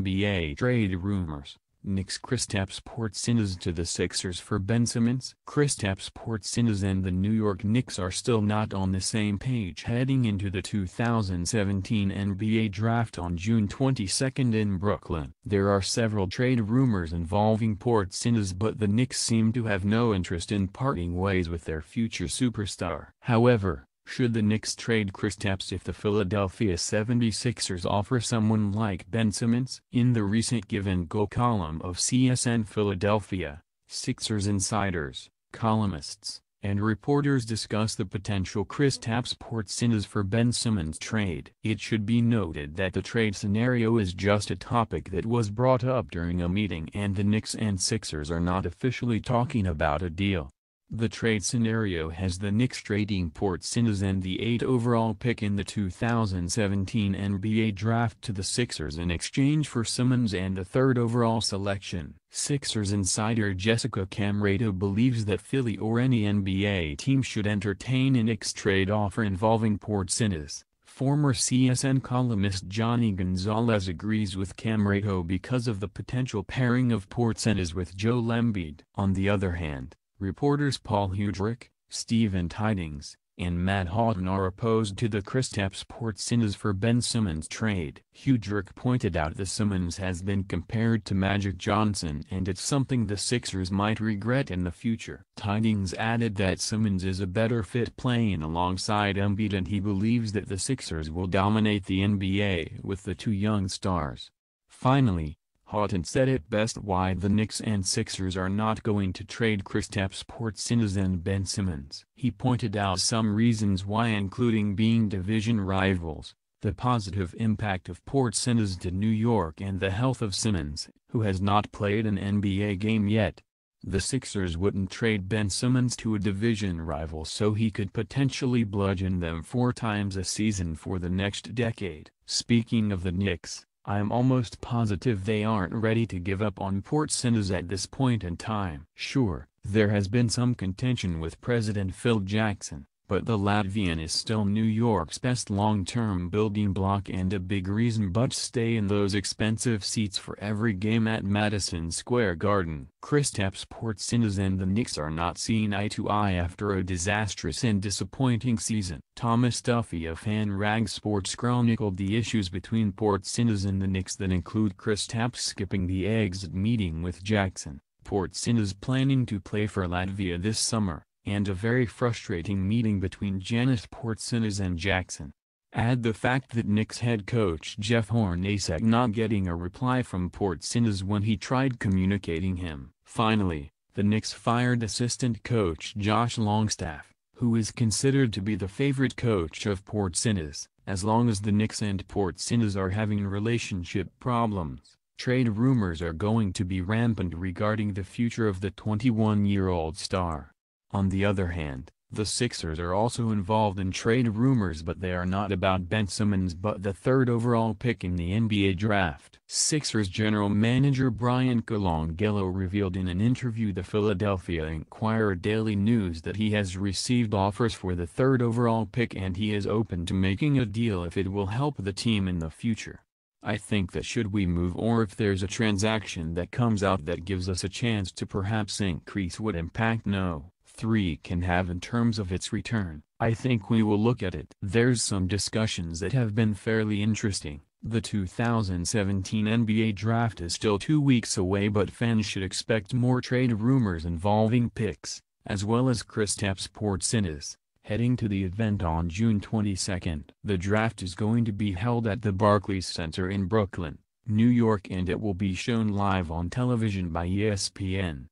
NBA trade rumors. Knicks Kristaps Porzingis to the Sixers for Ben Simmons. Kristaps Porzingis and the New York Knicks are still not on the same page heading into the 2017 NBA Draft on June 22 in Brooklyn. There are several trade rumors involving Porzingis, but the Knicks seem to have no interest in parting ways with their future superstar. However, should the Knicks trade Kristaps if the Philadelphia 76ers offer someone like Ben Simmons? In the recent Give and Go column of CSN Philadelphia, Sixers insiders, columnists, and reporters discuss the potential Kristaps Porzingis for Ben Simmons trade. It should be noted that the trade scenario is just a topic that was brought up during a meeting, and the Knicks and Sixers are not officially talking about a deal. The trade scenario has the Knicks trading Porzingis and the 8th overall pick in the 2017 NBA Draft to the Sixers in exchange for Simmons and the 3rd overall selection. Sixers insider Jessica Camreto believes that Philly or any NBA team should entertain a Knicks trade offer involving Porzingis. Former CSN columnist Johnny Gonzalez agrees with Camreto because of the potential pairing of Porzingis with Joel Embiid. On the other hand, reporters Paul Hudrick, Stephen Tidings, and Matt Houghton are opposed to the Kristaps Porzingis for Ben Simmons trade. Hudrick pointed out that Simmons has been compared to Magic Johnson and it's something the Sixers might regret in the future. Tidings added that Simmons is a better fit playing alongside Embiid, and he believes that the Sixers will dominate the NBA with the two young stars. Finally, Houghton said it best why the Knicks and Sixers are not going to trade Kristaps Porzingis and Ben Simmons. He pointed out some reasons why, including being division rivals, the positive impact of Porzingis to New York, and the health of Simmons, who has not played an NBA game yet. The Sixers wouldn't trade Ben Simmons to a division rival so he could potentially bludgeon them 4 times a season for the next decade. Speaking of the Knicks, I'm almost positive they aren't ready to give up on Porzingis at this point in time. Sure, there has been some contention with President Phil Jackson, but the Latvian is still New York's best long-term building block and a big reason Bucks stay in those expensive seats for every game at Madison Square Garden. Kristaps Porzingis and the Knicks are not seeing eye to eye after a disastrous and disappointing season. Thomas Duffy of FanRag Sports chronicled the issues between Porzingis and the Knicks that include Kristaps skipping the exit meeting with Jackson, Porzingis planning to play for Latvia this summer, and a very frustrating meeting between Janis Porzingis and Jackson. Add the fact that Knicks head coach Jeff Hornacek not getting a reply from Porzingis when he tried communicating him. Finally, the Knicks fired assistant coach Josh Longstaff, who is considered to be the favorite coach of Porzingis. As long as the Knicks and Porzingis are having relationship problems, trade rumors are going to be rampant regarding the future of the 21-year-old star. On the other hand, the Sixers are also involved in trade rumors, but they are not about Ben Simmons but the 3rd overall pick in the NBA Draft. Sixers general manager Brian Colangelo revealed in an interview the Philadelphia Inquirer Daily News that he has received offers for the 3rd overall pick and he is open to making a deal if it will help the team in the future. I think that should we move or if there's a transaction that comes out that gives us a chance to perhaps increase what impact No. 3 can have in terms of its return, I think we will look at it. There's some discussions that have been fairly interesting. The 2017 NBA Draft is still 2 weeks away, but fans should expect more trade rumors involving picks, as well as Kristaps Porzingis, heading to the event on June 22. The draft is going to be held at the Barclays Center in Brooklyn, New York, and it will be shown live on television by ESPN.